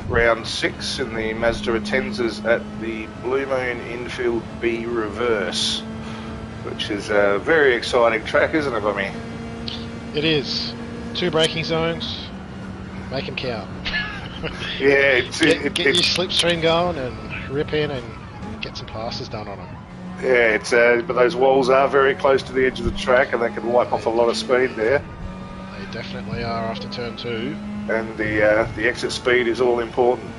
round 6 in the Mazda Atenzas at the Blue Moon Infield B Reverse, which is a very exciting track, isn't it, Bummy? It is. 2 braking zones. Make them count. Yeah, get your slipstream going and rip in and get some passes done on them. Yeah, but those walls are very close to the edge of the track, and they can wipe off a lot of speed there. They definitely are after turn 2. And the exit speed is all important.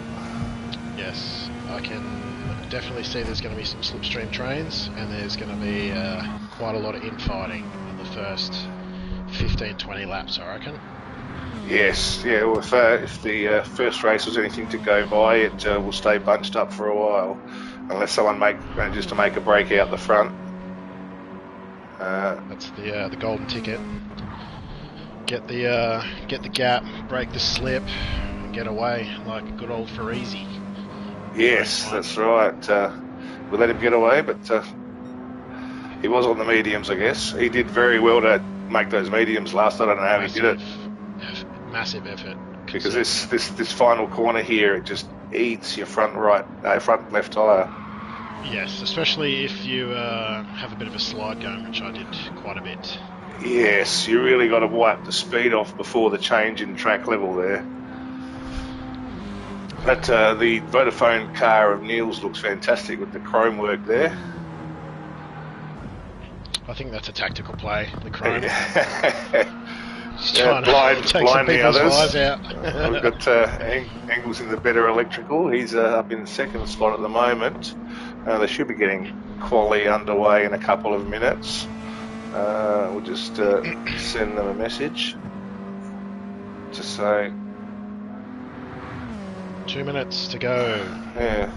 Yes, I can definitely see there's going to be some slipstream trains, and there's going to be quite a lot of infighting in the first 15-20 laps, I reckon. Yes, yeah. Well, if the first race was anything to go by, it will stay bunched up for a while, unless someone manages to make a break out the front. That's the golden ticket. Get the gap, break the slip, and get away like good old Farisi. Yes, that's right. We let him get away, but he was on the mediums, I guess. He did very well to make those mediums last. I don't know how he did it. Massive effort. Because this final corner here, it just eats your front left tyre. Yes, especially if you have a bit of a slide going, which I did quite a bit. Yes, you really got to wipe the speed off before the change in track level there. But the Vodafone car of Neil's looks fantastic with the chrome work there. I think that's a tactical play, the chrome. Blind the others. Out. We've got Angles in the better electrical. He's up in the second spot at the moment. They should be getting quali underway in a couple of minutes. We'll just send them a message to say 2 minutes to go. Yeah.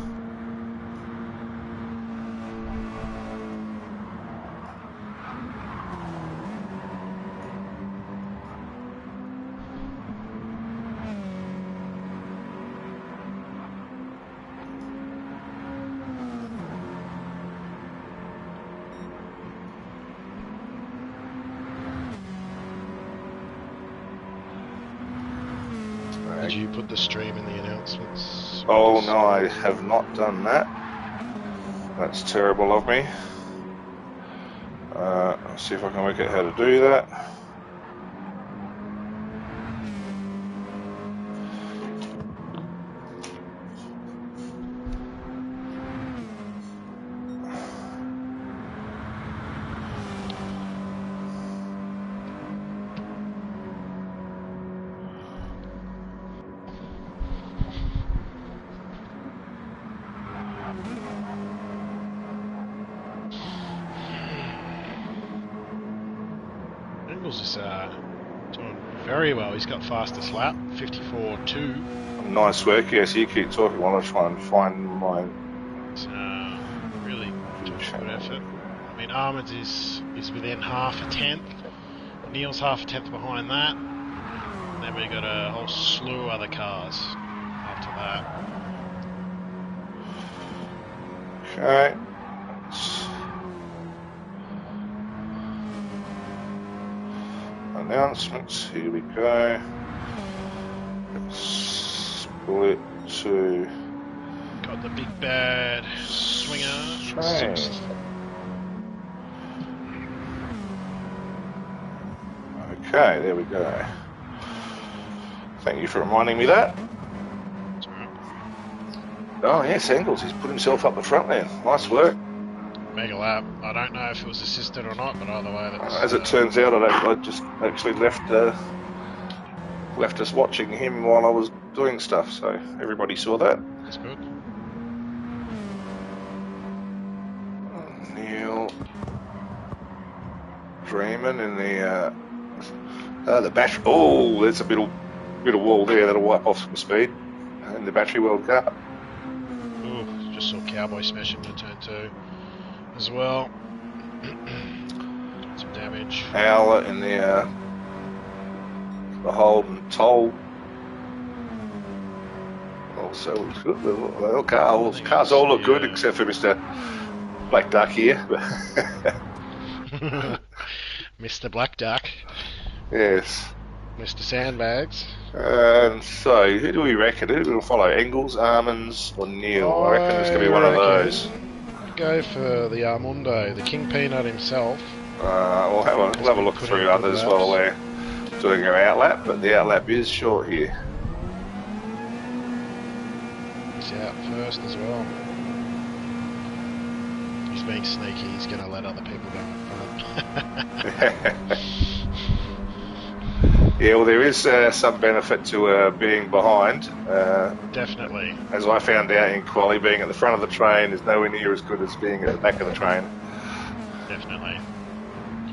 Did you put the stream in the announcements? Oh no, I have not done that. That's terrible of me. I'll see if I can work out how to do that. Is doing very well. He's got fastest lap, 54.2. Nice work. Yes, you keep talking while I try and find mine. It's really good effort. I mean, Ahmed's is within half a tenth. Neil's half a tenth behind that. And then we got a whole slew of other cars after that. Okay. Announcements, here we go. Split to... Got the big bad swinger. Okay, there we go. Thank you for reminding me that. Oh yes, Engels, he's put himself up the front there. Nice work. Mega lap. I don't know if it was assisted or not, but either way, that's... As it turns out, I just actually left us watching him while I was doing stuff, so everybody saw that. That's good. Neil Dreamin in the battery. Oh, there's a bit of wall there that'll wipe off some speed in the battery World Cup. Ooh, just saw Cowboy smash him to turn 2 as well. Some damage. Howler in the Holden Toll. Also looks good. The cars all look good except for Mr. Black Duck here. Mr. Black Duck. Yes. Mr. Sandbags. And so, who do we reckon? Who will follow? Engels, Almonds, or Neil? I reckon it's going to be one of those. Go for the Armando, the King Peanut himself. We'll have a look through others while we're doing our outlap, but the outlap is short here. He's out first as well. He's being sneaky. He's going to let other people go in front. Yeah, well, there is some benefit to being behind. Definitely. As I found out in quali, being at the front of the train is nowhere near as good as being at the back of the train. Definitely.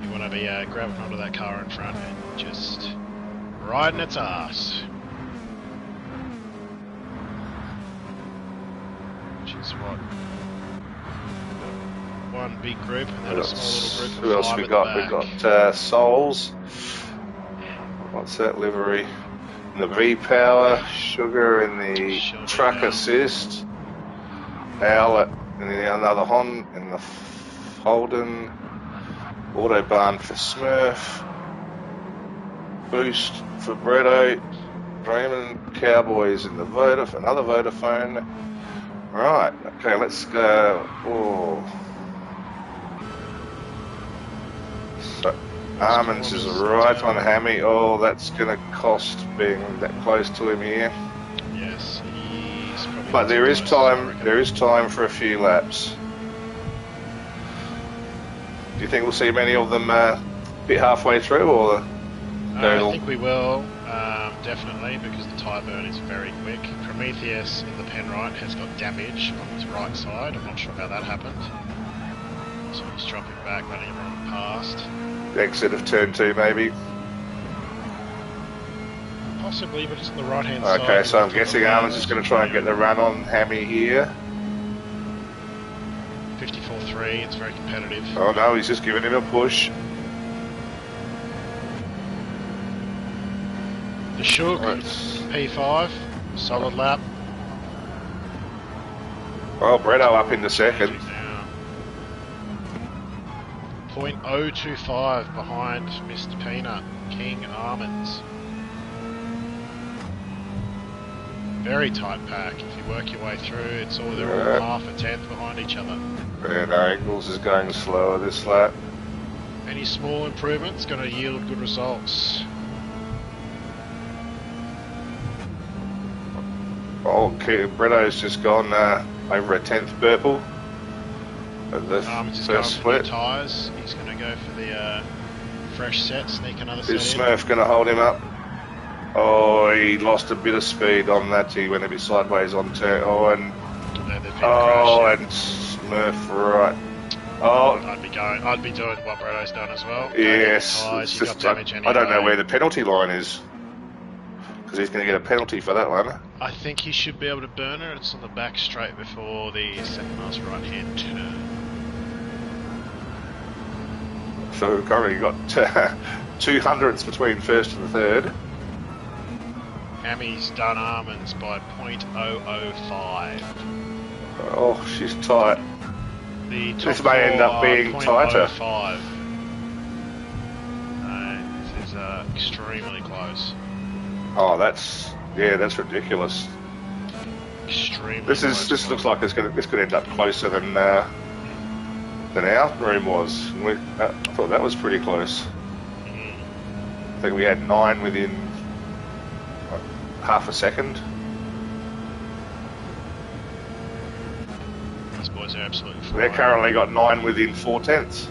You want to be grabbing onto that car in front and just riding its ass. Which is what? One big group and then a small little group of Who else five we got? We've got Souls. What's that livery? In the V-Power, Sugar in the Truck Assist, Owlet in another Hon in the Holden, Autobahn for Smurf, Boost for Bretto, Raymond, Cowboys in the another Vodafone. Right, okay, let's go. Oh. So, Almonds is right on Hammy. Oh, that's going to cost being that close to him here. Yes, he's probably. But there is time. There is time for a few laps. Do you think we'll see many of them a bit halfway through, or? I think we will, definitely, because the tyre burn is very quick. Prometheus in the Penrite has got damage on his right side. I'm not sure how that happened. So he's dropping back, letting everyone past. Exit of turn 2, maybe. Possibly, but it's on the right-hand side. Okay, so I'm guessing Almonds is going to try and get the run on Hammy here. 54.3, it's very competitive. Oh no, he's just giving him a push. The Shug, P5, solid lap. Oh, Bretto up in the second. 0.025 behind Mr. Peanut, King Almonds. Very tight pack. If you work your way through, they're all half a tenth behind each other. And Angles is going slower this lap. Any small improvements going to yield good results. Oh, Bretto's just gone over a tenth purple. He's going for the tyres. He's going to go for the fresh set, sneak another set in. Is Smurf going to hold him up? Oh, he lost a bit of speed on that. He went a bit sideways on turn. Oh, and Smurf right. Oh, I'd be doing what Bretto's done as well. Yes, he's got damage anyway. I don't know where the penalty line is, because he's going to get a penalty for that one. I think he should be able to burn it. It's on the back straight before the second last right-hand turn. So we've currently got 200ths between first and third. Hammy's done Almonds by 0.005. Oh, she's tight. This may end up being tighter. 0.05. This is extremely close. Oh, that's ridiculous. Extremely. This looks like this could end up closer than our room was. I thought that was pretty close. I think we had 9 within half a second. These boys are absolutely flying. They're currently got 9 within 4 tenths.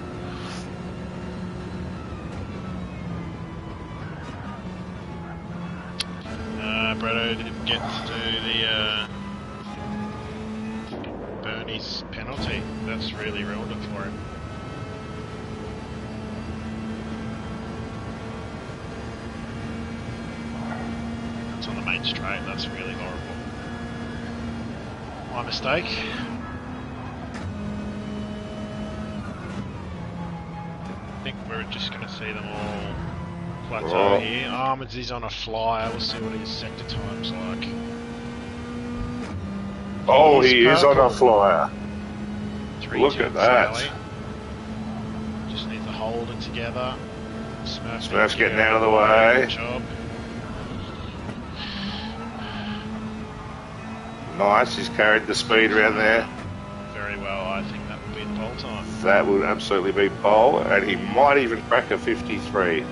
Bretto didn't get to do the Bernie's penalty. That's really ruined it for him. It's on the main straight. That's really horrible. My mistake. I think we're just going to see them all plateau here. Almonds is on a flyer. We'll see what his sector time's like. Oh, he is on a flyer. Look at that. Sally. Just need to hold it together. Smurf's getting out of the way. Good job. Nice, he's carried the speed around there. Very well, I think that would be the pole time. That would absolutely be pole, and he might even crack a 53.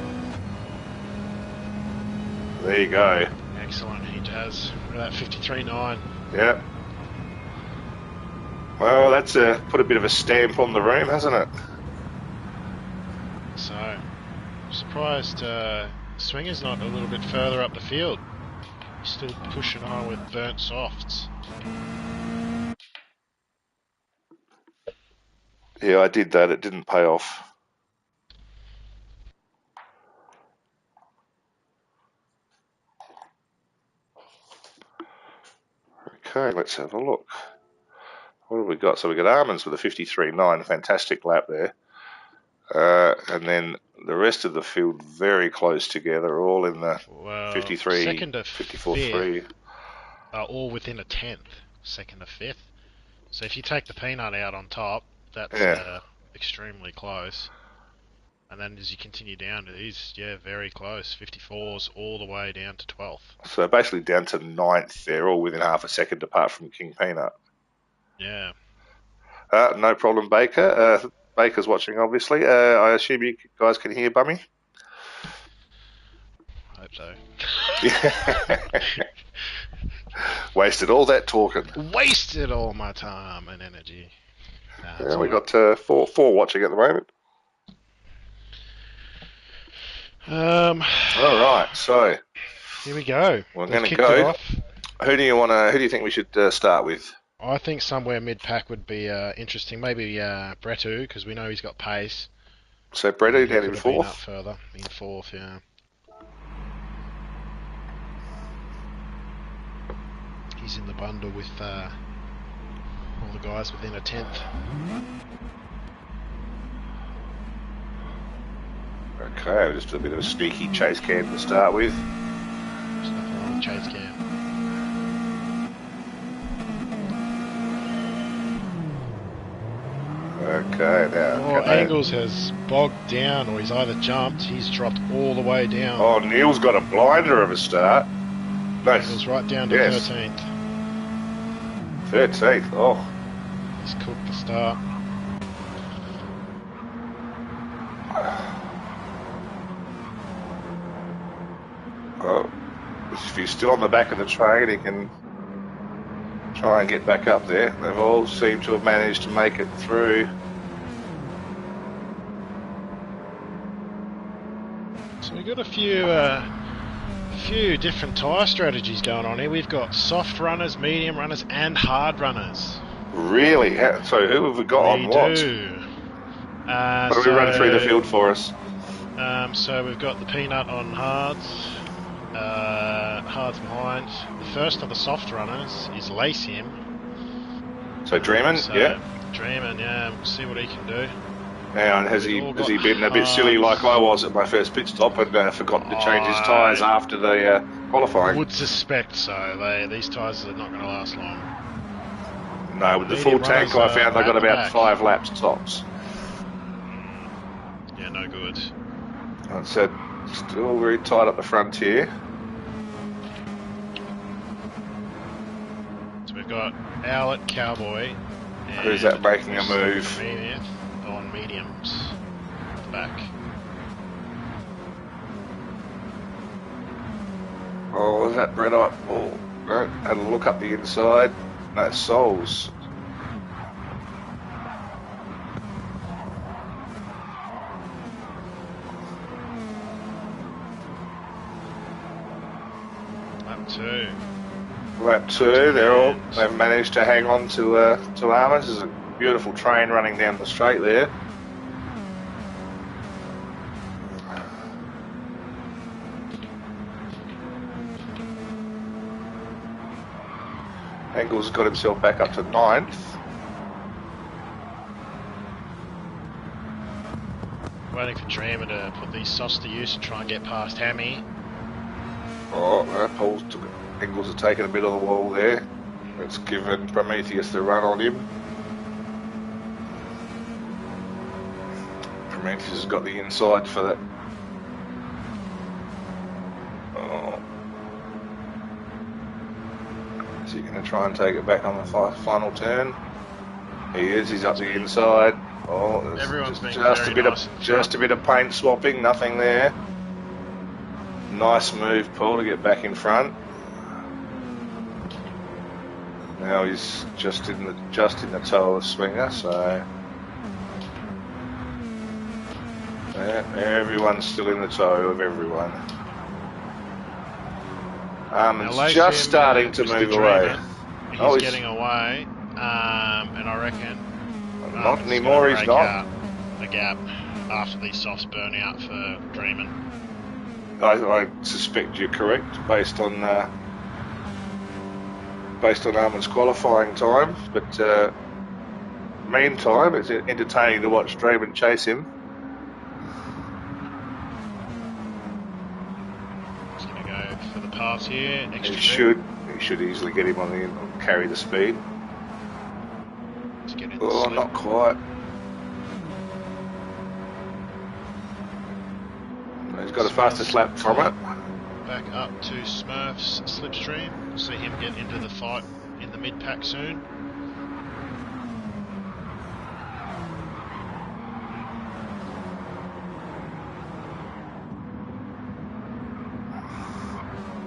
There you go. Excellent, he does. Look at that 53.9. Yep. Well, that's put a bit of a stamp on the room, hasn't it? So, I'm surprised Swinger's not a little bit further up the field. He's still pushing on with burnt softs. Yeah, I did that. It didn't pay off. Okay, let's have a look. What have we got? So we got Armands with a 53.9, fantastic lap there. And then the rest of the field very close together, all in the 53, second to 54.3. Are all within a tenth, second to fifth. So if you take the peanut out on top, that's extremely close. And then as you continue down, it is, very close. 54s all the way down to 12th. So basically down to 9th, they're all within half a second apart from King Peanut. Yeah. No problem, Baker. Baker's watching, obviously. I assume you guys can hear Bummy? I hope so. Wasted all that talking. Wasted all my time and energy. Nah, we got four watching at the moment. All right, so here we go. We're going to go. Who do you think we should start with? I think somewhere mid-pack would be interesting. Maybe Bretu, because we know he's got pace. So Bretu down in fourth? Up further. In fourth, yeah. He's in the bundle with all the guys within a tenth. Okay, just a bit of a sneaky chase cam to start with. There's nothing wrong with chase cam. Okay, now. Angles has bogged down, or he's either jumped, he's dropped all the way down. Oh, Neil's got a blinder of a start. Nice. Angles right down to 13th. 13th, oh. He's cooked the start. Well, if he's still on the back of the train, he can try and get back up there. They've all seemed to have managed to make it through. So we've got a few different tyre strategies going on here. We've got soft runners, medium runners, and hard runners. Really? So who have we got on what? What do we run through the field for us? So we've got the peanut on hards. Hards behind. The first of the soft runners is Lace Him. So Dreamin, yeah. Dreamin, yeah. We'll see what he can do. And has he been a bit silly like I was at my first pit stop and forgotten to change his tyres after the qualifying? I would suspect so. These tyres are not going to last long. No, with the full tank I found they got about 5 laps tops. Yeah, no good. And so still very tight up the front here. So we've got Owlet, Cowboy. Who's that making a move? On mediums at the back. Oh, is that Brett up? Oh, no, had a look up the inside. No, Souls. Lap 2, they've managed to hang on to Armands. There's a beautiful train running down the straight there. Angles got himself back up to 9th. Waiting for Dreamer to put these softs to use and try and get past Hammy. Oh, Engels has taken a bit of the wall there. It's given Prometheus the run on him. Prometheus has got the inside for that. Oh. Is he going to going to try and take it back on the final turn. He is. He's up the inside. Oh, Everyone's been just very nice a bit of paint swapping. Nothing there. Nice move, Paul, to get back in front. Now he's just in the toe of the swinger, so yeah, everyone's still in the toe of everyone. It's just starting to move away. He's getting away, and I reckon not anymore. He's not. The gap after these softs burn out for Dreamin. I suspect you're correct based on Armin's qualifying time, but meantime, it's entertaining to watch Dreamin chase him. He's going to go for the pass here. Extra He should easily get him on the end and carry the speed. Oh, not quite. He's got a fastest lap from it. Back up to Smurf's slipstream. We'll see him get into the fight in the mid-pack soon.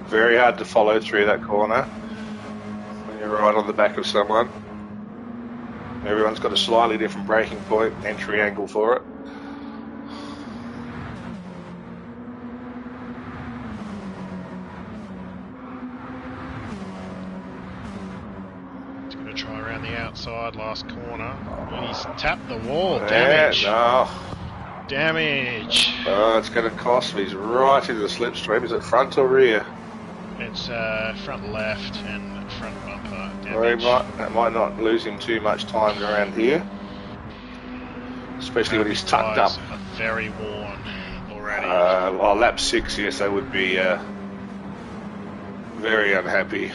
Very hard to follow through that corner when you're right on the back of someone. Everyone's got a slightly different braking point, entry angle for it. He's going to try around the outside, last corner. He's tapped the wall. Damage. No. Damage. Oh, it's going to cost me. He's right into the slipstream. Is it front or rear? It's front left and front bumper damage. Well, that might not lose him too much time around here, especially when he's tucked up. Are very worn already. Lap 6, yes, they would be very unhappy.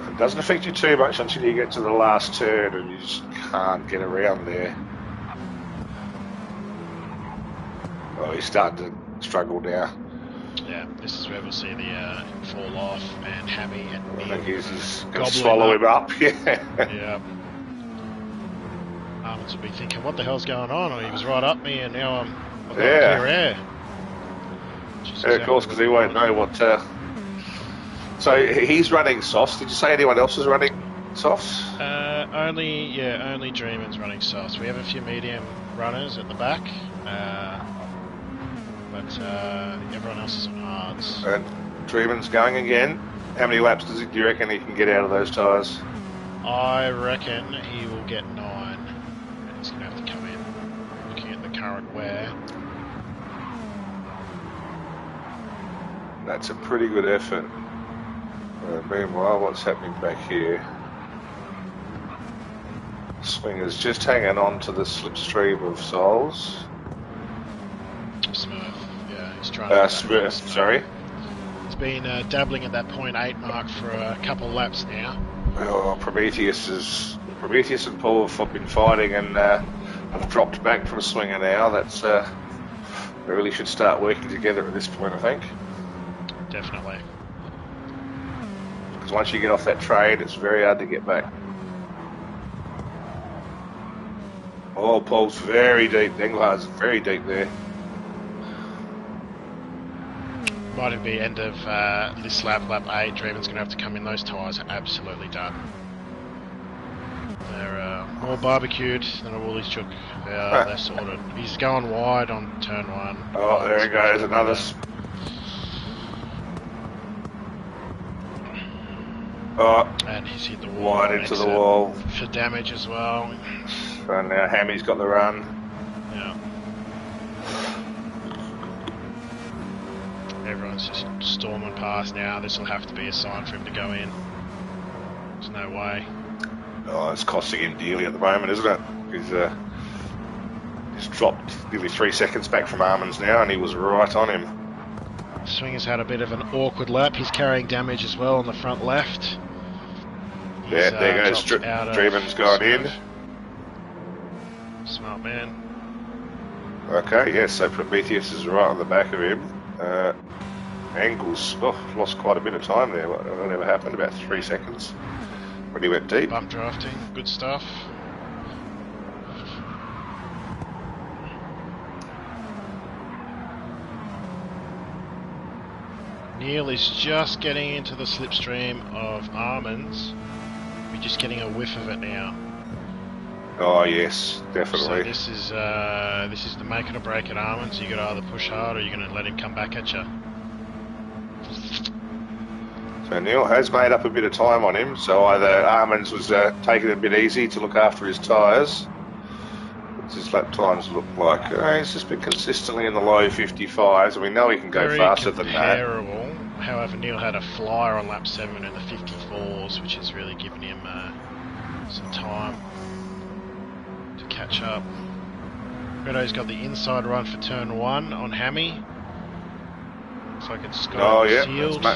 It doesn't affect you too much until you get to the last turn and you just can't get around there. Oh, he's starting to struggle now. Yeah, this is where we'll see the fall off and Hammy and Neil. I think he's going to swallow him up. Yeah. Yeah. Armins will be thinking, what the hell's going on? He was right up me and now I've got clear air. Yeah, of course, because he won't know what... So he's running softs. Did you say anyone else is running softs? Only Dreamin's running softs. We have a few medium runners at the back. But everyone else is on hards. And Dreamin's going again. How many laps do you reckon he can get out of those tyres? I reckon he will get 9. And he's going to have to come in looking at the current wear. That's a pretty good effort. Meanwhile, what's happening back here? Swinger's just hanging on to the slipstream of Souls. Smurf, yeah, he's trying Smurf, sorry. He's been dabbling at that 0.8 mark for a couple of laps now. Oh, Prometheus and Paul have been fighting and have dropped back from Swinger now. That's they really should start working together at this point, I think. Definitely. Because once you get off that train, it's very hard to get back. Oh, Paul's very deep. Engelhardt's very deep there. Might it be end of this lap 8. Dreamin's going to have to come in. Those tyres are absolutely done. They're more barbecued than a Woolies chook. They're sorted. He's going wide on turn 1. Oh, there he goes. Another. And he's hit the wall. Wide into the wall. For damage as well. And now Hammy's got the run. Yeah. Everyone's just storming past now. This will have to be a sign for him to go in. There's no way. Oh, it's costing him dearly at the moment, isn't it? He's dropped nearly 3 seconds back from Armins now, and he was right on him. Swinger's had a bit of an awkward lap. He's carrying damage as well on the front left. Yeah, there goes Dreamin's gone in. Smart man. Okay, yes, so Prometheus is right on the back of him. Angles, lost quite a bit of time there. Whatever happened, about 3 seconds when he went deep. Bump drafting, good stuff. Neil is just getting into the slipstream of Almonds. We're just getting a whiff of it now. Oh yes, definitely. So this is the make it or break at Almonds. You got to either push hard or you're going to let him come back at you. So Neil has made up a bit of time on him. So either Almonds was taking it a bit easy to look after his tyres. What's his lap times look like? He's just been consistently in the low 55s, and we know he can go faster than that. However, Neil had a flyer on lap 7 in the 54s, which has really given him some time to catch up. Redo's got the inside run for turn 1 on Hammy. Looks like it's got sealed.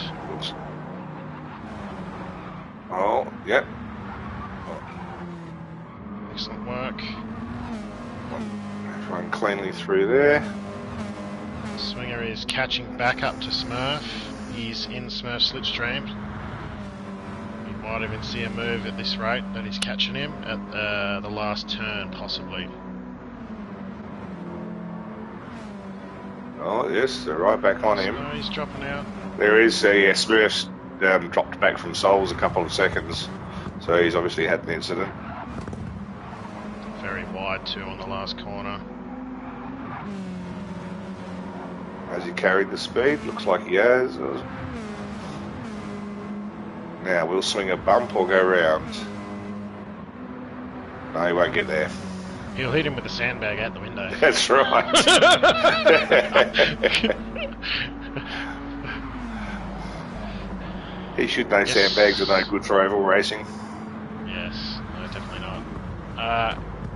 Oh, yep. Excellent work. Run cleanly through there. Swinger is catching back up to Smurf. He's in Smurf's slipstream. You might even see a move at this rate that he's catching him at the last turn, possibly. Oh yes, they're right back on him. So he's dropping out. There is Smurf's dropped back from Souls a couple of seconds, so he's obviously had an incident. Very wide too on the last corner. Has he carried the speed? Looks like he has. Now we'll swing a bump or go round. No, he won't get there. He'll hit him with a sandbag out the window. That's right. He should know sandbags are no good for oval racing. Yes, no, definitely not.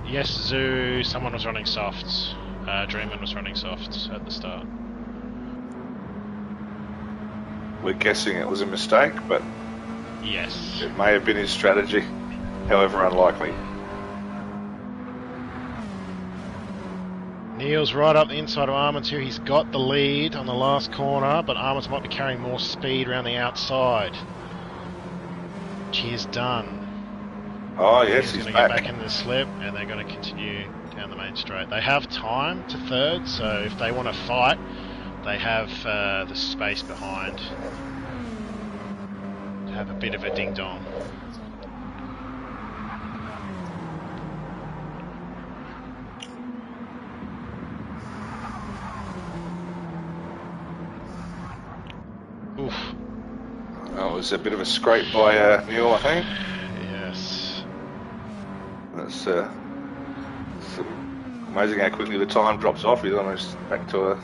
Yes, Zoo, someone was running softs. Dreamin was running softs at the start. We're guessing it was a mistake, but yes, it may have been his strategy, however unlikely. Neil's right up the inside of Armands here. He's got the lead on the last corner, but Armands might be carrying more speed around the outside, which he has done. Oh yes, he's going to back. get back into the slip, and they're going to continue down the main straight. They have time to third, so if they want to fight, they have the space behind to have a bit of a ding-dong. Oof. That was a bit of a scrape by Neil, I think. Yes. That's amazing how quickly the time drops off. He's almost back to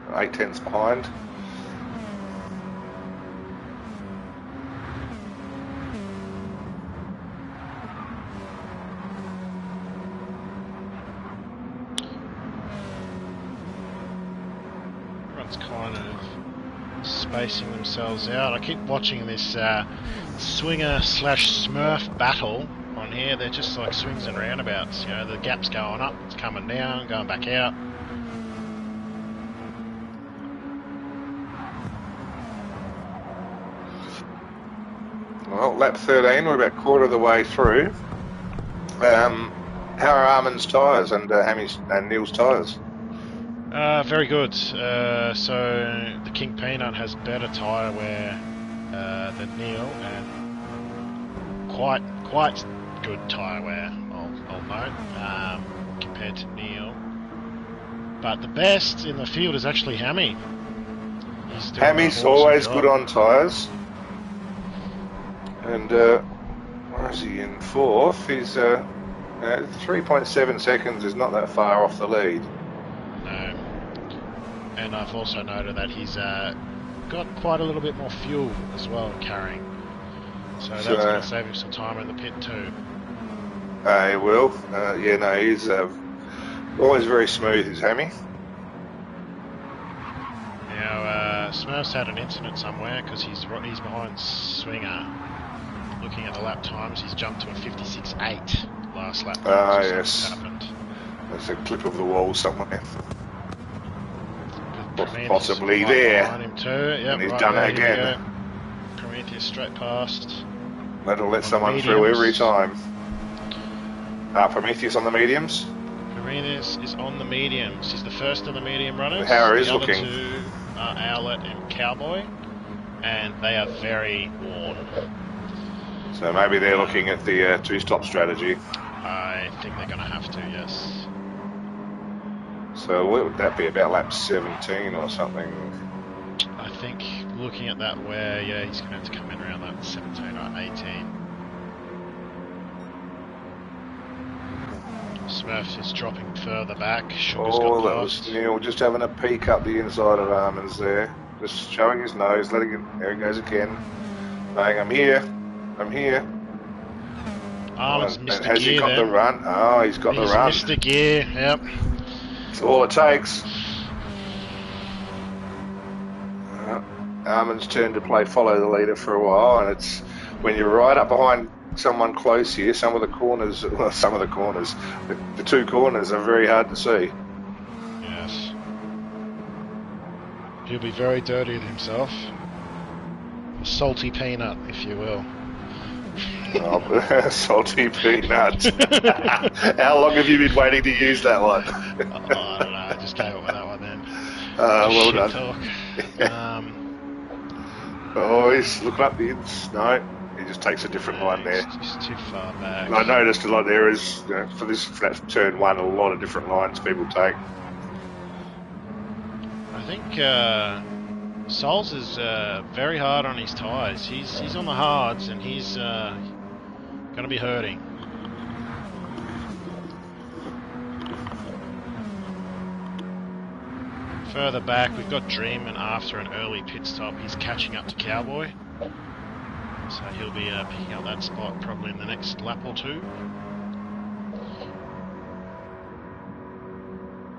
8/10ths behind. Everyone's kind of spacing themselves out. I keep watching this swinger/Smurf battle on here. They're just like swings and roundabouts. You know, the gap's going up, it's coming down, going back out. Well, lap 13, we're about a quarter of the way through. How are Armand's tyres and Hammy's and Neil's tyres? Very good. So the King Peanut has better tyre wear than Neil, and quite good tyre wear, I'll note, compared to Neil. But the best in the field is actually Hammy. Hammy's always good on tyres. And where is he in fourth? He's 3.7 seconds is not that far off the lead. No. And I've also noted that he's got quite a little bit more fuel as well carrying. So that's going to save him some time in the pit too. He will. He's always very smooth, is Hammy. Now, Smurf's had an incident somewhere because he's behind Swinger. Looking at the lap times, he's jumped to a 56.8 last lap. Yes. Happened. There's a clip of the wall somewhere. Prometheus possibly right there. behind him too. Yep, And he's right done there, it here we again. go. Prometheus straight past. That'll let On someone mediums. through every time. Prometheus on the mediums. Prometheus is on the mediums. He's the first of the medium runners. How is the other looking? two are Owlet and Cowboy, and they are very worn. So maybe they're looking at the two-stop strategy. I think they're going to have to, yes. So what would that be, about lap 17 or something? I think looking at that where, yeah, he's going to have to come in around lap 17 or 18. Smurf is dropping further back. Sugar's got That was Neil just having a peek up the inside of Armin's there. Just showing his nose, letting it, there he goes again. Saying, I'm here. Armin's missed and a has gear he got then. the run? Oh, he's got the run. He's missed a gear, yep. That's all it takes. Armin's turn to play follow the leader for a while, and it's when you're right up behind someone close here, the two corners are very hard to see. Yes. He'll be very dirty with himself. A salty peanut, if you will. Oh, salty peanut. How long have you been waiting to use that one? I don't know, I just came up with that one then. Well Shit done. talk. He's looking up the ins. No, he just takes a different line there. It's too far back. And I noticed a lot there is, for that turn one, a lot of different lines people take. I think Souls is very hard on his tyres. He's on the hards and he's going to be hurting. Further back, we've got Dreamin after an early pit stop. He's catching up to Cowboy. So he'll be picking up that spot probably in the next lap or two.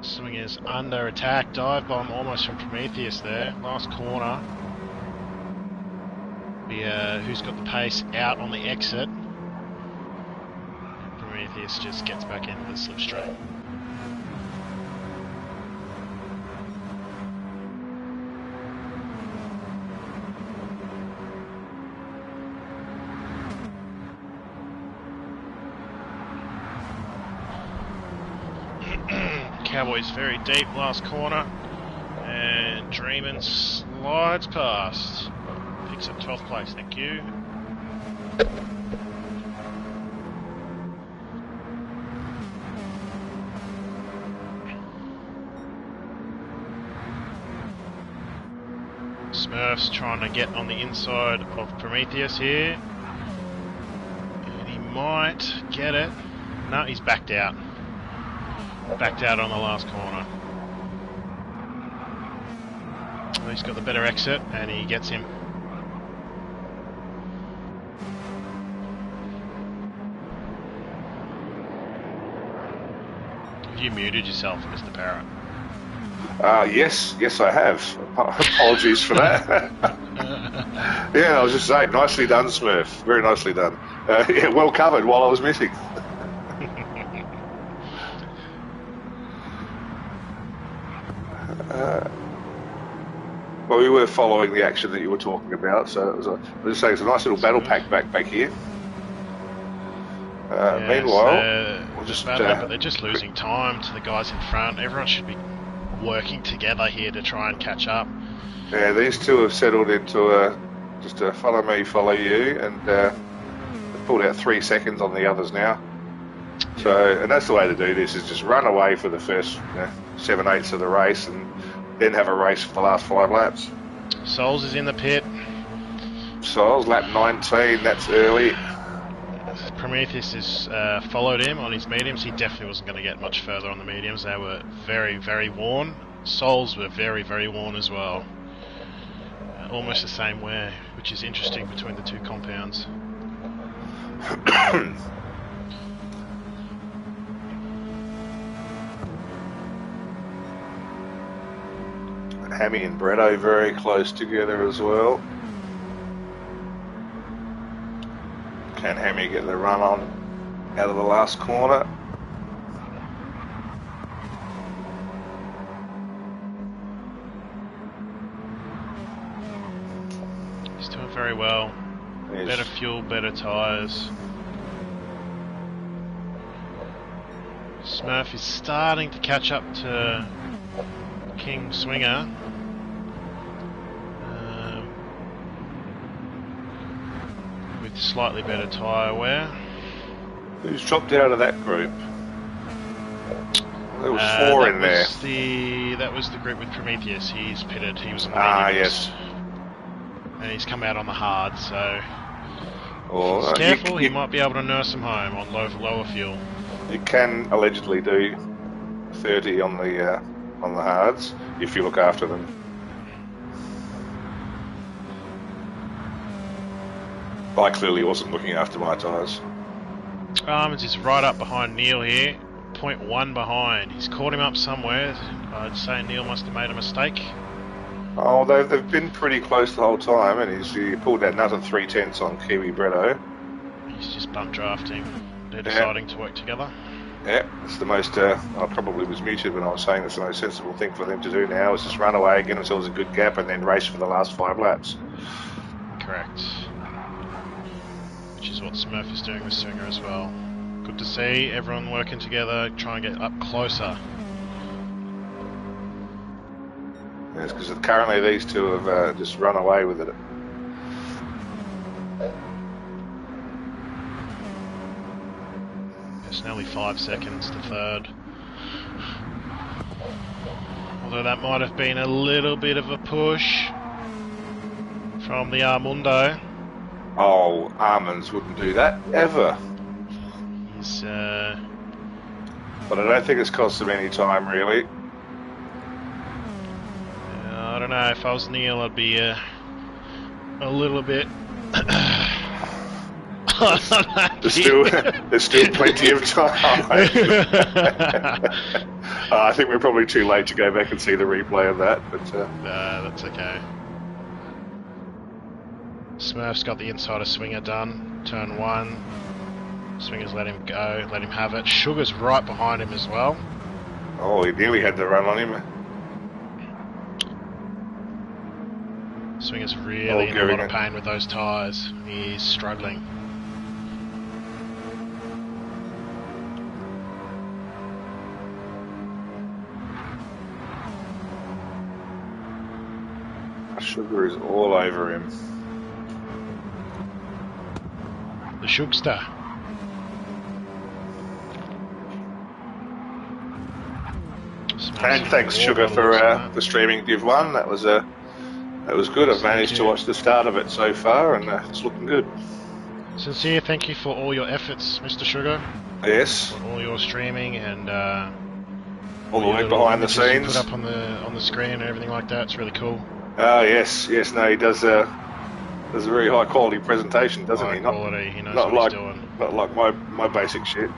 Swing is under attack. Dive bomb almost from Prometheus there. Last corner. Who's got the pace out on the exit. Prometheus just gets back into the slipstream. Cowboy's very deep, last corner, and Dreamin slides past. Picks up 12th place, thank you. Smurf's trying to get on the inside of Prometheus here. And he might get it. No, he's backed out. Backed out on the last corner. Well, he's got the better exit and he gets him. Have you muted yourself, Mr. Parrott? Yes I have. Apologies for that. Yeah, I was just saying, nicely done, Smurf. Very nicely done. Yeah, well covered while I was missing. Well, we were following the action that you were talking about, so it was I was just saying, it's a nice little battle pack back here. Meanwhile, we'll just but they're just losing time to the guys in front. Everyone should be working together here to try and catch up. Yeah, these two have settled into just a follow me, follow you, and they've pulled out 3 seconds on the others now. So, and that's the way to do this, is just run away for the first 7/8 of the race and then have a race for the last 5 laps. Souls is in the pit. Souls, lap 19, that's early. Prometheus has followed him on his mediums. He definitely wasn't going to get much further on the mediums. They were very, very worn. Souls were very, very worn as well. Almost the same wear, which is interesting between the two compounds. Hammy and Bretto very close together as well. Can Hammy get the run on out of the last corner? very well. Yes. Better fuel, better tyres. Smurf is starting to catch up to King Swinger. With slightly better tyre wear. Who's dropped out of that group? There was 4 in there. That was the group with Prometheus. He's pitted. He was on the mediums. Yes. And he's come out on the hard, so Or, if he's careful, he might be able to nurse him home on lower fuel. You can allegedly do 30 on the hards if you look after them. I clearly wasn't looking after my tyres. Armins is right up behind Neil here. 0.1 behind. He's caught him up somewhere. I'd say Neil must have made a mistake. Oh, they've been pretty close the whole time, and he pulled that nut at 3/10 on Kiwi Bretto. He's just bump drafting. They're deciding to work together. Yeah, it's the most. I probably was muted when I was saying it's the most sensible thing for them to do now is just run away, get themselves a good gap, and then race for the last 5 laps. Correct. Which is what Smurf is doing with Swinger as well. Good to see everyone working together, trying to get up closer. Yes, because currently these two have just run away with it. It's nearly 5 seconds to third. Although that might have been a little bit of a push from the Armundo. Oh, Armins wouldn't do that, ever. He's, But I don't think it's cost them any time, really. I don't know, if I was Neil, I'd be a little bit... There's still plenty of time. I think we're probably too late to go back and see the replay of that, but no, that's okay. Smurf's got the inside of Swinger done. Turn 1. Swinger's let him go, let him have it. Sugar's right behind him as well. Oh, he nearly had the run on him. Swinger's really in a lot of pain with those tyres. He's struggling. Sugar is all over him. The Shugster. And thanks, Sugar, for streaming Div 1. That was good. I've managed to watch the start of it so far, and it's looking good. Sincere thank you for all your efforts, Mr. Sugar. Yes. For all your streaming and all the work behind the scenes. Put up on the screen and everything like that. It's really cool. Yes. No, he does a very high quality presentation, doesn't he? High quality. He knows what he's doing. Not like my basic shit.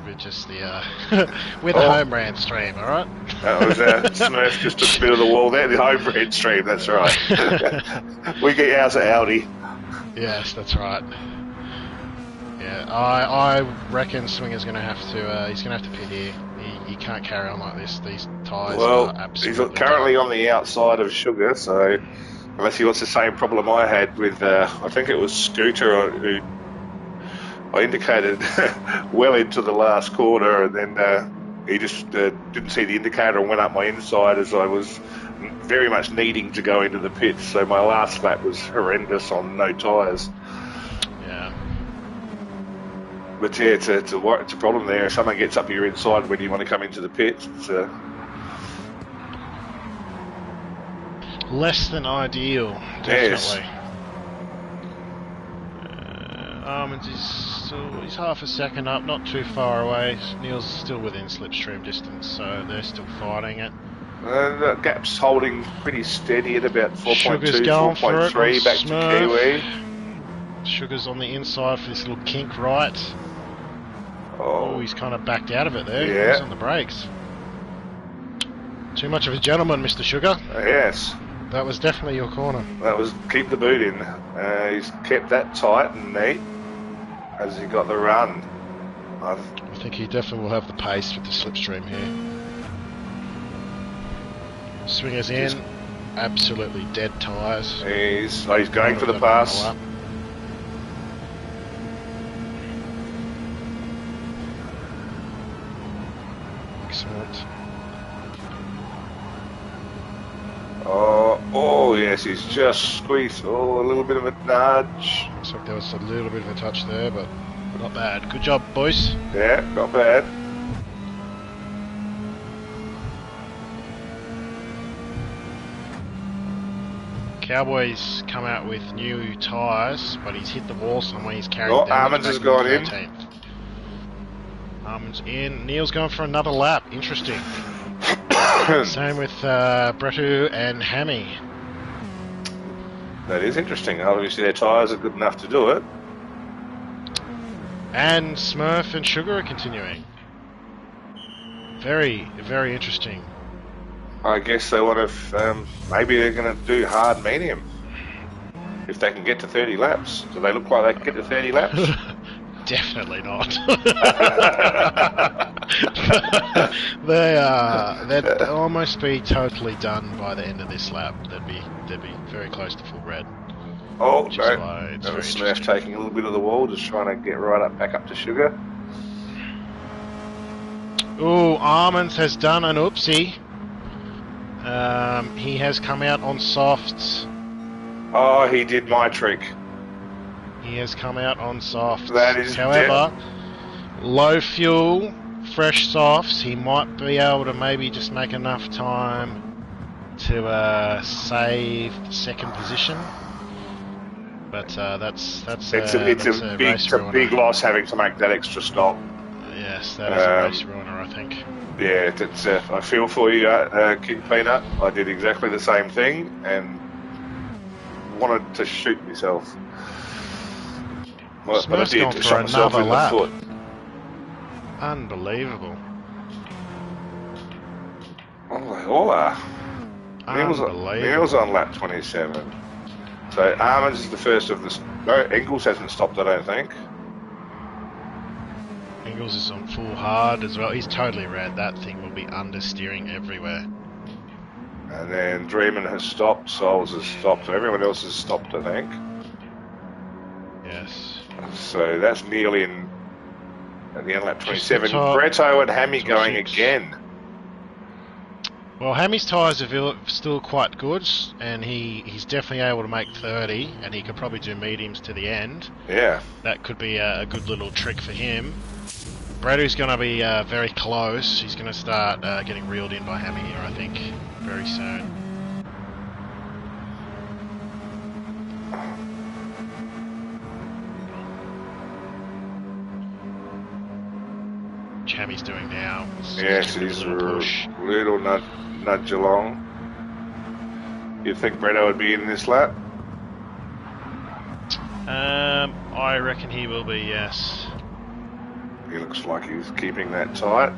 We're just we're the home brand stream, all right? That was Smurf just took a bit of the wall there. The home brand stream, that's right. We get ours at Audi. Yes, that's right. Yeah, I reckon Swinger's going to have to. He's going to have to pit here. He can't carry on like this. These tyres are absolutely. He's currently on the outside of Sugar, so unless he wants the same problem I had with, I think it was Scooter who I indicated well into the last corner, and then he just didn't see the indicator and went up my inside as I was very much needing to go into the pits. So my last lap was horrendous on no tyres. Yeah. But yeah, it's a problem there. If someone gets up your inside when you want to come into the pits, it's less than ideal, definitely. Yes. Armins he's half a second up, not too far away. Neil's still within slipstream distance, so they're still fighting it. The gap's holding pretty steady at about 4.2, 4.3 back Smurf. To Kiwi. Sugar's on the inside for this little kink right. Oh, he's kind of backed out of it there. Yeah. He's on the brakes. Too much of a gentleman, Mr. Sugar. Yes. That was definitely your corner. That was keep the boot in. He's kept that tight and neat as he got the run. I think he definitely will have the pace with the slipstream here. Swingers in. absolutely dead tyres. He's going for the pass. Excellent. Oh yes, he's just squeezed. Oh, a little bit of a nudge. Looks like there was a little bit of a touch there, but not bad. Good job, boys. Yeah, not bad. Cowboys come out with new tyres, but he's hit the wall somewhere. He's carried them. Armands has gone in. Armands in. Neil's going for another lap. Interesting. Same with Bretu and Hammy. That is interesting. Obviously, their tyres are good enough to do it. And Smurf and Sugar are continuing. Very, very interesting. I guess they want to. Maybe they're going to do hard medium if they can get to 30 laps. Do they look like they can get to 30 laps? Definitely not. They'd almost be totally done by the end of this lap. They'd be very close to full red. Oh no! Smurf taking a little bit of the wall, just trying to get back up to Sugar. Oh, Armands has done an oopsie. He has come out on softs. Oh, he did my trick. He has come out on softs. That is However, low fuel, fresh softs, he might be able to maybe just make enough time to save second position. But that's a big loss having to make that extra stop. Yes, that is a race ruiner, I think. Yeah, I feel for you, King Peanut. I did exactly the same thing and wanted to shoot myself. But I did to shot myself in the foot. Unbelievable. Oh, they all are. Neil's on lap 27. So Armands is the first of the... No, Engels hasn't stopped, I don't think. Engels is on full hard as well. He's totally red. That thing will be understeering everywhere. And then Dreamin has stopped, Souls has stopped, so everyone else has stopped, I think. Yes. So that's Neil in at the end of lap 27. Breto and Hammy going again. Well, Hammy's tyres are still quite good, and he's definitely able to make 30, and he could probably do mediums to the end. Yeah. That could be a good little trick for him. Bretu's going to be very close. He's going to start getting reeled in by Hammy here, I think, very soon. Hammy's doing now. Yes, he's a little nudge along. You'd think Breto would be in this lap? I reckon he will be, yes. He looks like he's keeping that tight.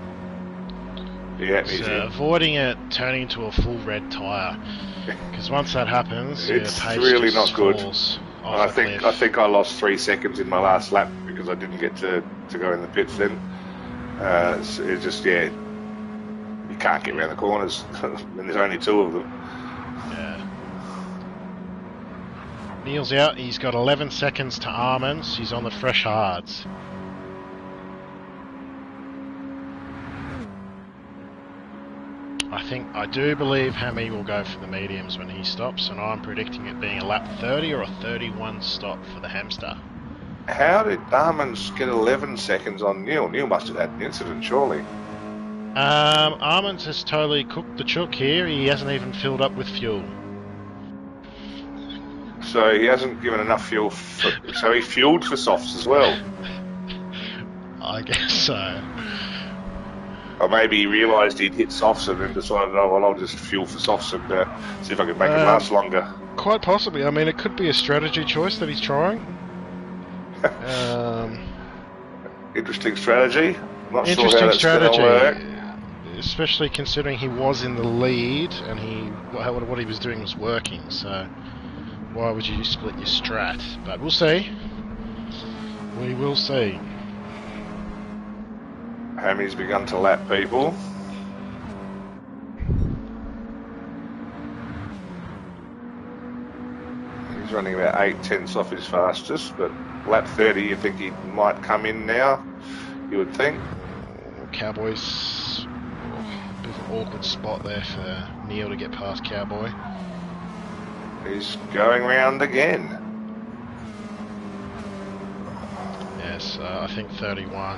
Yeah, he's avoiding it turning into a full red tyre. Because once that happens, it's pace really not good. I think I lost 3 seconds in my last lap because I didn't get to go in the pits then. It's just, yeah, you can't get around the corners, and there's only 2 of them. Yeah. Neil's out, he's got 11 seconds to Armands, he's on the fresh hards. I do believe Hammy will go for the mediums when he stops, and I'm predicting it being a lap 30 or a 31 stop for the hamster. How did Armands get 11 seconds on Neil? Neil must have had an incident, surely. Armands has totally cooked the chook here. He hasn't even filled up with fuel. So he hasn't given enough fuel, so he fueled for softs as well. I guess so. Or maybe he realised he'd hit softs and then decided, oh, well, I'll just fuel for softs and see if I can make it last longer. Quite possibly. I mean, it could be a strategy choice that he's trying. Interesting strategy. I'm not interesting sure how that's strategy, going to work. especially considering he was in the lead and what he was doing was working. So why would you split your strat? But we'll see. We will see. Hammy's begun to lap people. running about 8/10 off his fastest, but lap 30, you think he might come in now? You would think. Cowboys, a bit of an awkward spot there for Neil to get past Cowboy. He's going round again. Yes, I think 31.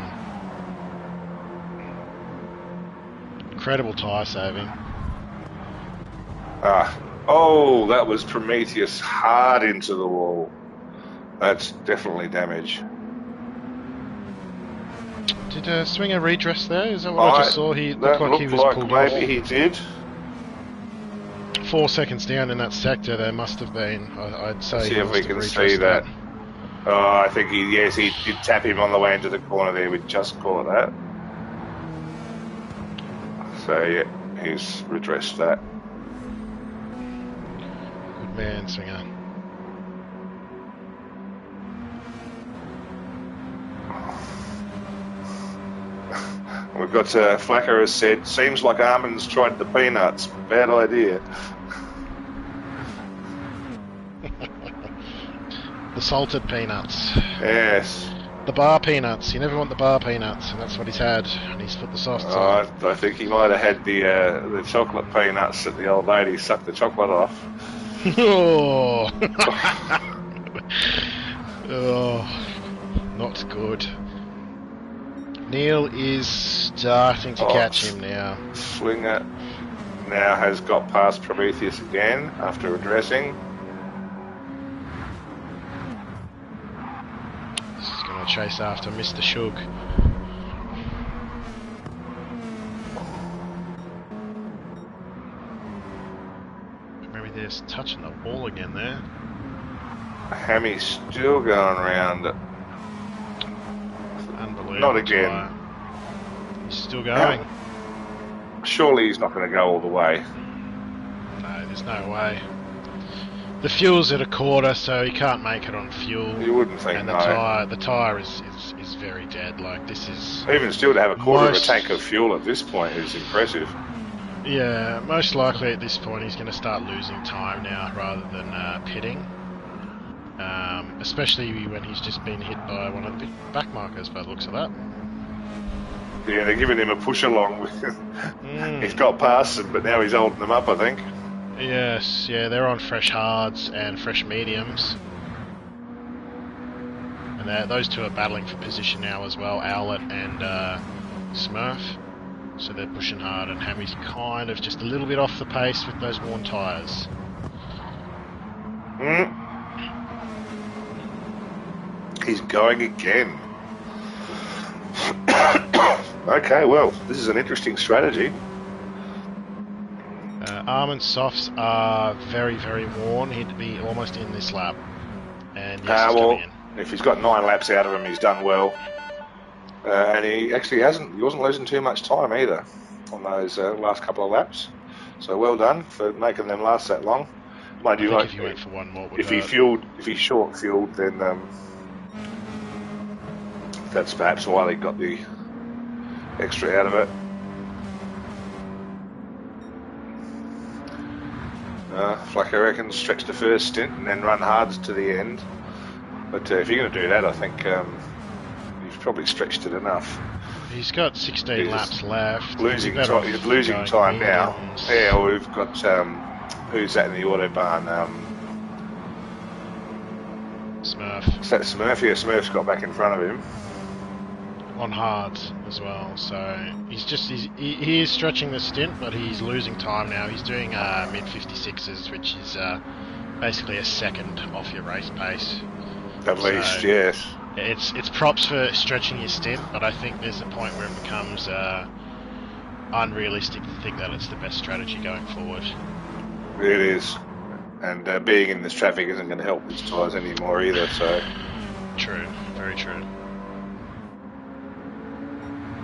Incredible tyre saving. Oh, that was Prometheus hard into the wall. That's definitely damage. Did Swinger redress there? Is that what I just saw? He looked like he was pulled maybe off. he did. 4 seconds down in that sector, there must have been. I'd say. See if we can see that. Oh, I think he did tap him on the way into the corner there. We just caught that. So yeah, he's redressed that. Good man, Swinger. We've got Flacker has said, seems like Armin's tried the peanuts. Bad idea. The salted peanuts. Yes. The bar peanuts. You never want the bar peanuts, and that's what he's had. And he's put the sauce on. I think he might have had the chocolate peanuts that the old lady sucked the chocolate off. Oh. Oh, not good. Neil is starting to catch him now. Swinger now has got past Prometheus again after addressing. He's going to chase after Mr. Shug. Maybe they're just touching the wall again there. Hammy's still going round. Unbelievable. Not again. He's still going. Surely he's not going to go all the way. No, there's no way. The fuel's at a quarter, so he can't make it on fuel. You wouldn't think, and no. the tyre is very dead. Like, this is... Even still, to have a quarter of a tank of fuel at this point is impressive. Yeah, most likely at this point he's going to start losing time now rather than pitting. Especially when he's just been hit by one of the back markers by the looks of that. Yeah, they're giving him a push along. He's got past them, but now he's holding them up, I think. Yes, yeah, they're on fresh hards and fresh mediums. And those two are battling for position now as well, Owlet and Smurf. So they're pushing hard, and Hammy's kind of just a little bit off the pace with those worn tyres. He's going again. Okay, well, this is an interesting strategy. Armin's softs are very, very worn. He'd be almost in this lap. And yes, he's coming in. If he's got 9 laps out of him, he's done well. And he actually he wasn't losing too much time either on those last couple of laps. So well done for making them last that long. Mind you, if he went for one more, if he short fueled, then that's perhaps why they got the extra out of it. Like I reckon, stretch the first stint and then run hard to the end. But if you're going to do that, I think you've probably stretched it enough. He's got 16 laps left. He's losing time now. Yeah, well, we've got who's that in the Autobahn? Smurf. Is that Smurf? Yeah, Smurf's got back in front of him. On hards as well, so he is stretching the stint, but he's losing time now. He's doing mid 56s, which is basically a second off your race pace. At least, yes. It's props for stretching your stint, but I think there's a point where it becomes unrealistic to think that it's the best strategy going forward. It is, and being in this traffic isn't going to help his tyres anymore either. So true, very true.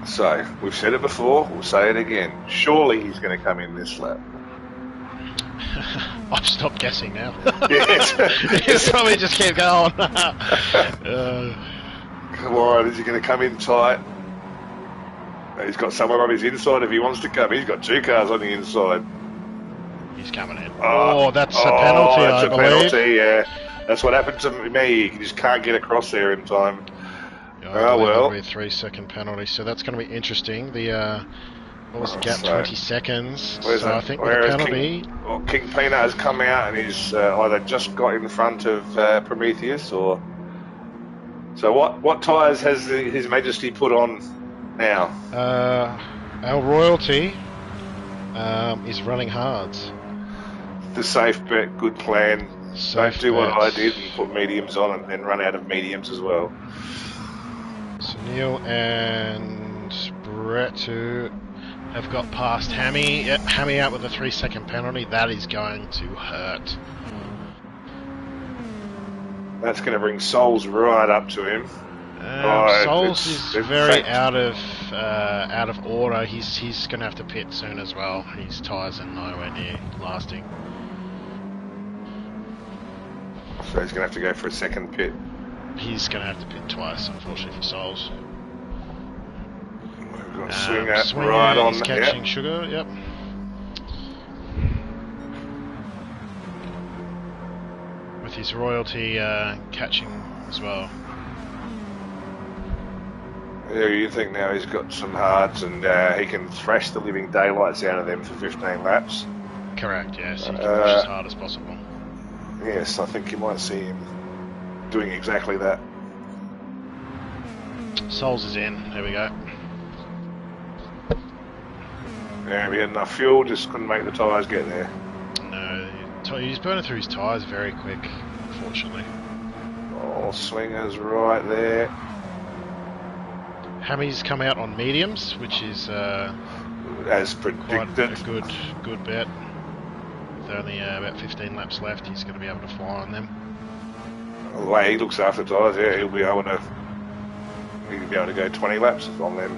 So, we've said it before, we'll say it again. Surely he's going to come in this lap. I've stopped guessing now. Yes. Probably just keep going. Come on, is he going to come in tight? He's got someone on his inside if he wants to come. He's got 2 cars on the inside. He's coming in. Oh, that's a penalty, I believe. Penalty, yeah. That's what happened to me. You just can't get across there in time. Yeah, Oh, I believe well. it'll be a 3-second penalty, so that's going to be interesting. The what was the gap? So, 20 seconds. So I think with a whereas penalty, King Peanut has come out and he's either just got in front of Prometheus or. So what tyres has His Majesty put on now? our royalty is running hards. The safe bet, good plan. Don't do what I did and put mediums on and then run out of mediums as well. So Neil and Brett who have got past Hammy. Yep, Hammy out with a 3-second penalty. That is going to hurt. That's going to bring Souls right up to him. Souls is very out of order. He's going to have to pit soon as well. His tyres are nowhere near lasting. So he's going to have to go for a second pit. He's going to have to pit twice, unfortunately, for Souls. We've got Swinger right on. Catching Sugar, yep. With his royalty catching as well. Yeah, you think now he's got some hards and he can thrash the living daylights out of them for 15 laps? Correct, yes. He can push as hard as possible. Yes, I think you might see him doing exactly that. Souls is in. There we go. Yeah, we had enough fuel, just couldn't make the tyres get there. No, he's burning through his tyres very quick, unfortunately. Oh, Swinger's right there. Hammy's come out on mediums, which is as predicted. Quite a good bet. With only about 15 laps left, he's going to be able to fly on them. The way he looks after tyres, yeah, he'll be able to go 20 laps on them.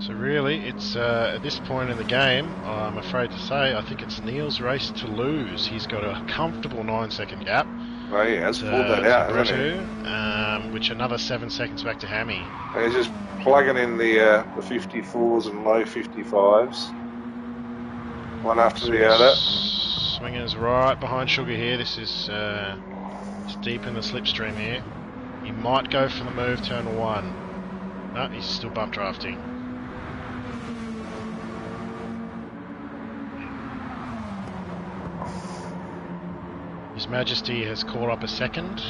So really, it's at this point in the game, I'm afraid to say, I think it's Neil's race to lose. He's got a comfortable 9-second gap. Well, he has pulled that out, hasn't he? Which another 7 seconds back to Hammy. He's just plugging in the 54s and low 55s, one after the other. Swinger's right behind Sugar here. This is it's deep in the slipstream here. He might go for the move, turn 1. No, he's still bump drafting. His Majesty has caught up a second,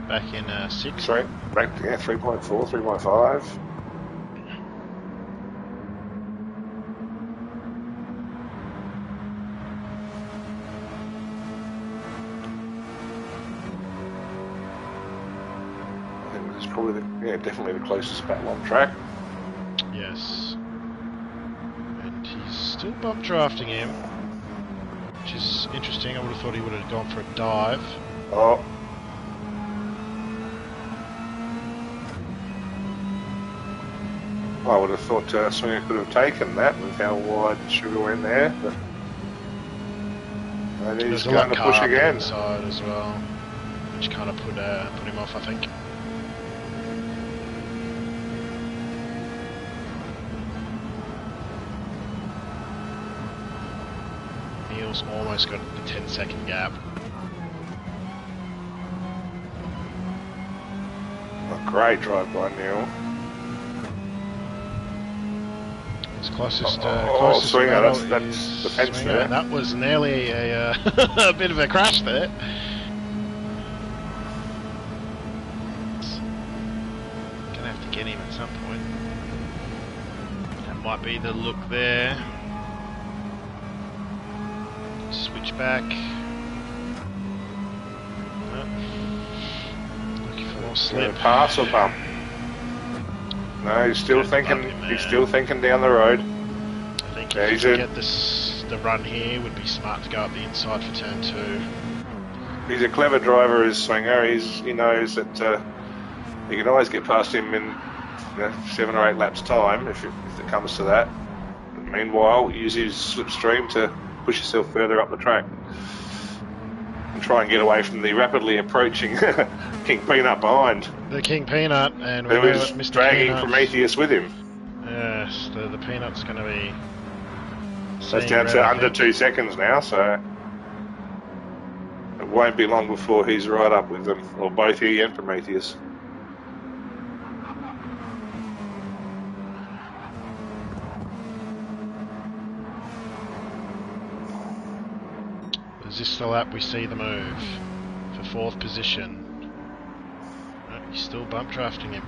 back in 6. Sorry, back, yeah, 3.4, 3.5. I think this is probably definitely the closest battle on track. Yes. And he's still bump drafting him. Which is interesting. I would have thought he would have gone for a dive. Oh. I would have thought Swinger could have taken that with how wide Sugar went there. But and he's going to push again. Inside as well, which kind of put him off, I think. Neil's almost got a 10-second gap. A great drive by Neil. His closest Swinger, that's the fence Swinger. there. That was nearly a, a bit of a crash there. Gonna have to get him at some point. That might be the look there. Switch back. Looking for more slip. Pass or bump? No, he's still thinking. He's still thinking down the road. I think if you get the run here, would be smart to go up the inside for turn 2. He's a clever driver, his Swinger. He knows that you can always get past him in 7 or 8 laps time if it comes to that. But meanwhile, use his slipstream to push yourself further up the track and try and get away from the rapidly approaching King Peanut behind. The King Peanut, and who is Mr. dragging Peanut. Prometheus with him. Yes, the Peanut's going to be. That's down to under 2 seconds now, so won't be long before he's right up with them, or both he and Prometheus. Is this the lap we see the move for 4th position? No, he's still bump drafting him.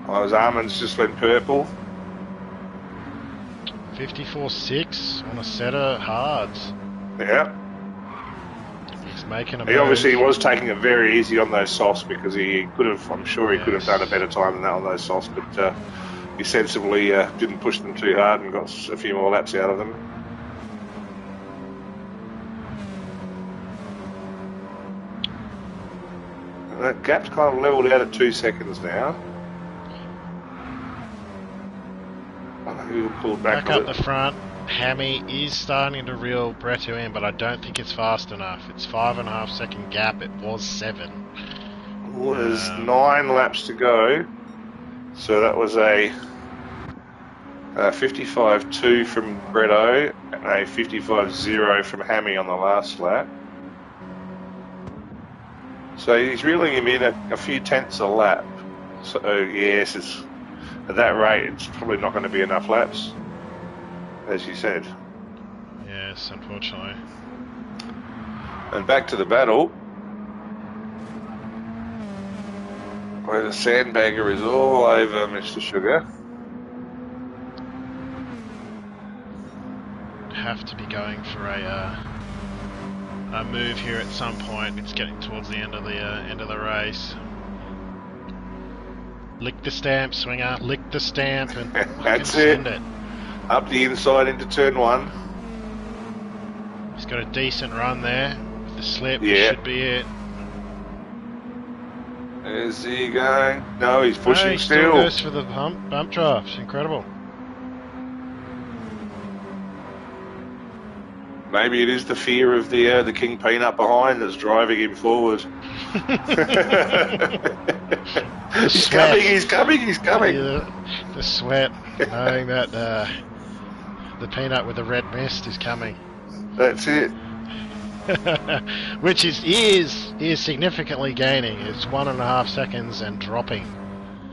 Oh, his Armin's just went purple. 54.6 on a set of hards. Yeah. He's making a He move. obviously was taking it very easy on those softs because he could have, I'm sure he could have Yes. done a better time than that on those softs, but he sensibly didn't push them too hard and got a few more laps out of them. And that gap's kind of leveled out at 2 seconds now. Who pulled back Back a up the front. Hammy is starting to reel Breto in, but I don't think it's fast enough. It's 5.5 second gap. It was 7. Well, there's 9 laps to go. So that was a 55.2 from Breto and a 55.0 from Hammy on the last lap. So he's reeling him in a few tenths a lap. So yes, at that rate, it's probably not going to be enough laps, as you said. Yes, unfortunately. And back to the battle, where the sandbagger is all over Mr. Sugar. Have to be going for a move here at some point. It's getting towards the end of the race. Lick the stamp, swinger. Lick the stamp, and That's send it. Up the inside into turn 1. He's got a decent run there with the slip. Yeah. This should be it. Is he going? No, he's pushing No, he still. goes for the bump draft. Incredible. Maybe it is the fear of the King Peanut behind that's driving him forward. He's coming, he's coming, he's coming. The sweat, knowing that the peanut with the red mist is coming. That's it. Which is significantly gaining. It's 1.5 seconds and dropping.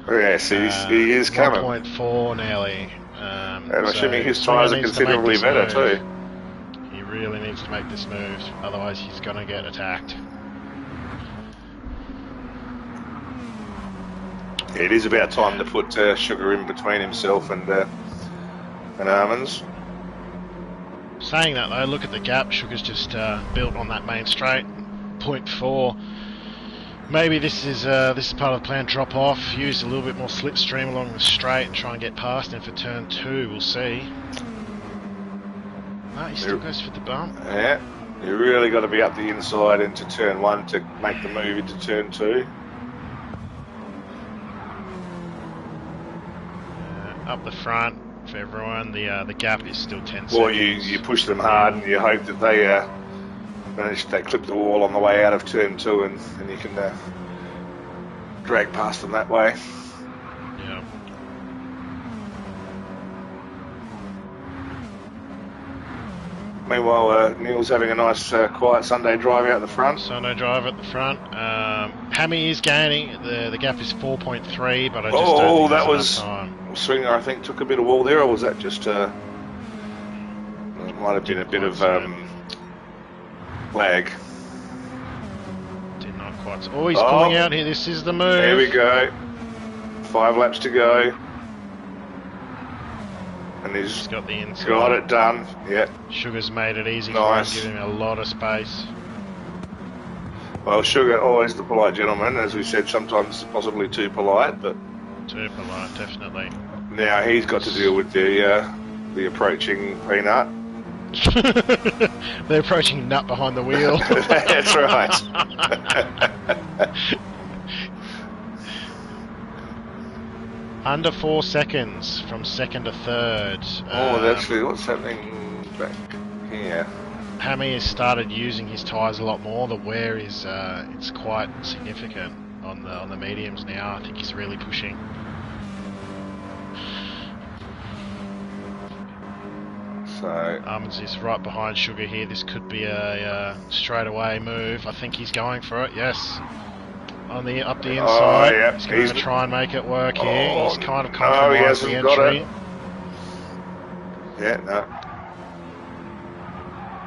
Yes, he is coming. 1.4 nearly. And I'm assuming his tyres are considerably better too. He really needs to make this move, otherwise he's going to get attacked. It is about time to put Sugar in between himself and Almonds. Saying that though, look at the gap. Sugar's just built on that main straight, 0.4. Maybe this is part of the plan. Drop off, use a little bit more slipstream along the straight, and try and get past him for turn 2. We'll see. No, he still goes for the bump. Yeah, you really got to be up the inside into turn 1 to make the move into turn 2. Up the front for everyone. The gap is still 10 seconds. Well, you push them hard and you hope that they clip the wall on the way out of turn 2 and you can drag past them that way. Yeah. Meanwhile, Neil's having a nice quiet Sunday drive out the front. Sunday drive at the front. Hammy is gaining. The gap is 4.3, but I just don't think that there's was enough time. Swinger. I think took a bit of wall there, or was that just? It might have been a bit of lag. Did not quite. Oh, he's pulling out here. This is the move. There we go. 5 laps to go. And he's got the inside. Got it done. Yeah. Sugar's made it easy Nice. for him, giving him a lot of space. Well, Sugar, always the polite gentleman, as we said, sometimes possibly too polite, but Too polite, definitely. now he's got to deal with the approaching Peanut. They're approaching Nut behind the wheel. That's right. Under 4 seconds from second to third. Actually, what's happening back here? Hammy has started using his tyres a lot more. The wear is it's quite significant on the mediums now. I think he's really pushing. So Armands is right behind Sugar here. This could be a straightaway move. I think he's going for it. Yes. Up the inside. yeah, He's going to try and make it work here. Oh, He's kind of no, compromised he hasn't the got entry. it. Yeah, no.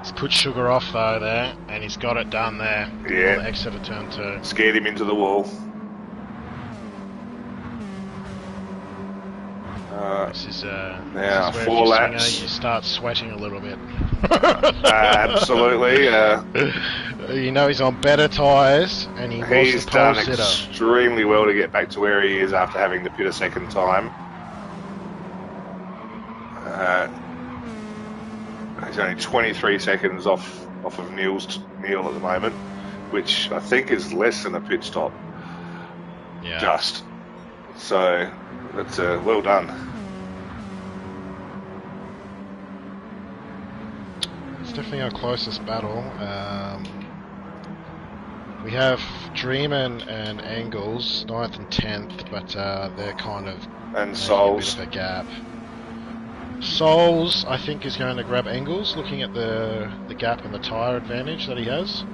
He's put Sugar off though there, and he's got it done there. Yeah. On the exit of turn 2. Scared him into the wall. This is now, where 4 laps. Swinger, you start sweating a little bit. Absolutely. You know he's on better tyres, and He's done sitter. extremely well to get back to where he is after having to pit a second time. He's only 23 seconds off of Neil at the moment, which I think is less than a pit stop. Yeah. Just. So, that's well done. It's definitely our closest battle. We have Dreamin and Angles, 9th and 10th, but they're kind of and Souls. A bit of a gap. Souls, I think, is going to grab Angles, looking at the gap and the tyre advantage that he has.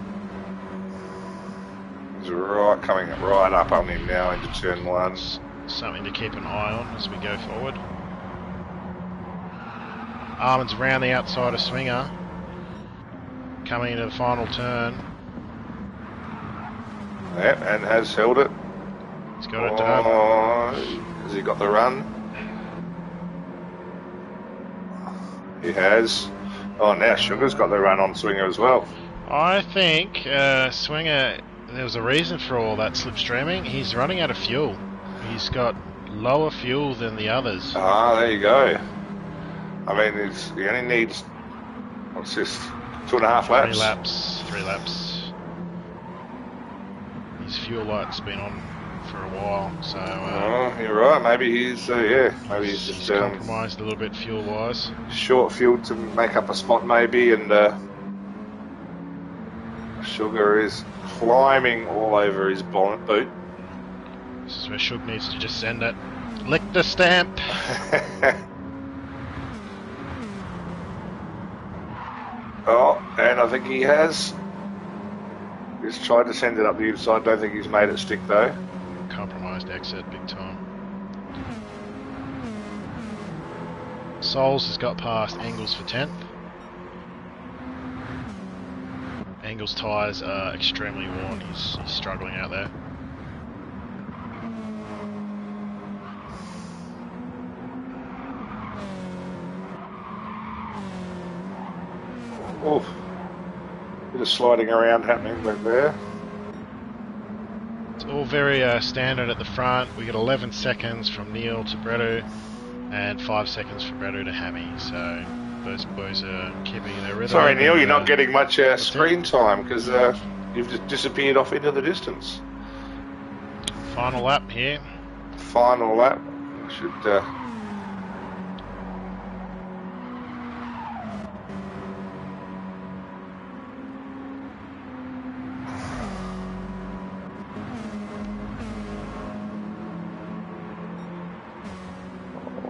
He's coming right up on him now into turn 1. Something to keep an eye on as we go forward. Armands round the outside of Swinger, coming into the final turn. Yep, and has held it. He's got it done. Has he got the run? He has. Oh, now Sugar's got the run on Swinger as well. I think Swinger, there was a reason for all that slipstreaming. He's running out of fuel. He's got lower fuel than the others. Ah, there you go. I mean, he only needs, what's this, 2.5 laps? 3 laps. His fuel light's been on for a while, so... you're right, maybe he's, maybe he's just... compromised a little bit fuel-wise. Short fuel to make up a spot, maybe, and Sugar is climbing all over his bonnet boot. This is where Shug needs to just send it. Lick the stamp! Oh, and I think he has. He's tried to send it up the inside. Don't think he's made it stick though. Compromised exit, big time. Souls has got past Angles for 10th. Angles' tyres are extremely worn. He's struggling out there. Oh, bit of sliding around happening back there. It's all very standard at the front. We get 11 seconds from Neil to Bredo, and 5 seconds from Bredo to Hammy. So those boys are keeping their rhythm. Sorry, Neil, you're not getting much screen time because you've just disappeared off into the distance. Final lap here. Final lap. Should.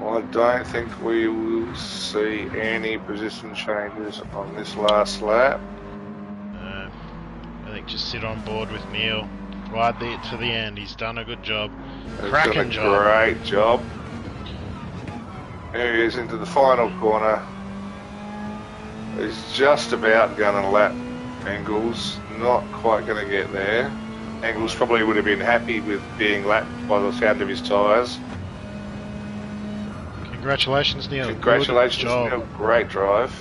I don't think we will see any position changes on this last lap. I think just sit on board with Neil. Ride to the end. He's done a good job. He's Cracking done a job. Great job. There he is into the final corner. He's just about going to lap Angles. Not quite going to get there. Angles probably would have been happy with being lapped by the sound of his tyres. Congratulations, Neil. Congratulations, Neil. Great drive.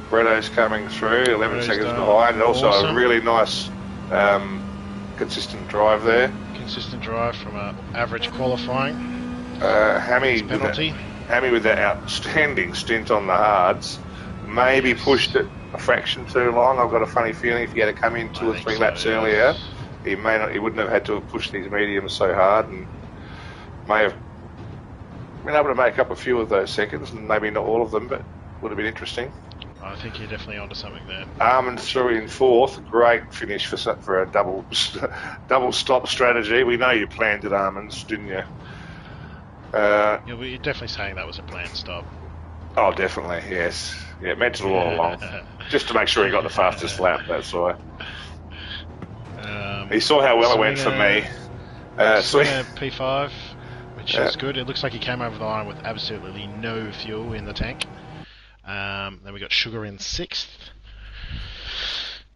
Bredo's coming through, 11 seconds behind. And also a really nice, consistent drive there. Consistent drive from average qualifying. Hammy penalty. Hammy with that outstanding stint on the hards. Maybe pushed it a fraction too long. I've got a funny feeling if he had to come in 2 or 3 laps earlier, he wouldn't have had to have pushed these mediums so hard, and may have been able to make up a few of those seconds, and maybe not all of them, but would have been interesting. I think you're definitely onto something there. Armands through in 4th. Great finish for a double stop strategy. We know you planned it, Armands, didn't you? You're definitely saying that was a planned stop. Oh, definitely, yes. Yeah, mental all along. Just to make sure he got the fastest lap, that's why. He saw how well it went for me. So Swinger P5, which yeah, is good. It looks like he came over the line with absolutely no fuel in the tank. Then we got Sugar in 6th.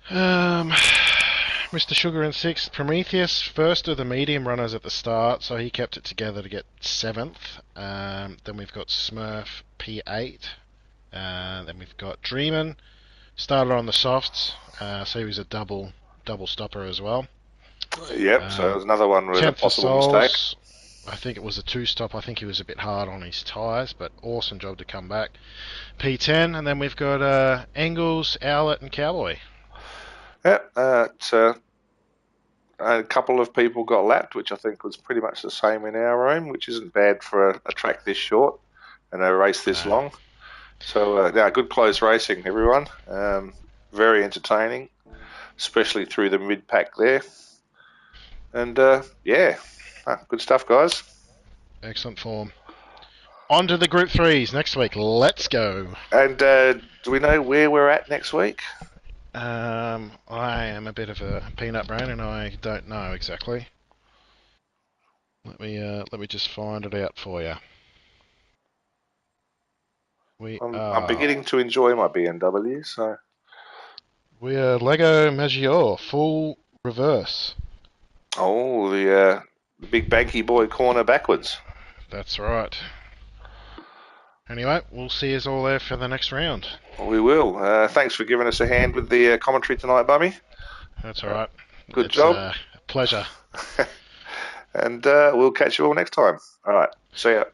Mr. Sugar in 6th. Prometheus, first of the medium runners at the start, so he kept it together to get 7th. Then we've got Smurf P8. Then we've got Dreamin', started on the softs, so he was a double stopper as well. yep. So it was another one with a 10th for possible mistake. Souls, I think it was a 2-stop. I think he was a bit hard on his tyres, but awesome job to come back. P10, and then we've got Engels, Owlet, and Cowboy. Yep. A couple of people got lapped, which I think was pretty much the same in our room, which isn't bad for a track this short and a race this long. So, yeah, good close racing, everyone. Very entertaining, especially through the mid-pack there. And, yeah, good stuff, guys. Excellent form. On to the Group 3s next week. Let's go. And do we know where we're at next week? I am a bit of a peanut brain, and I don't know exactly. Let me just find it out for you. I'm beginning to enjoy my BMW, so... We are Lego Maggiore, full reverse. Oh, the big banky boy corner backwards. That's right. Anyway, we'll see us all there for the next round. We will. Thanks for giving us a hand with the commentary tonight, Bummy. That's all right. Good It's job. A pleasure. And we'll catch you all next time. All right. See ya.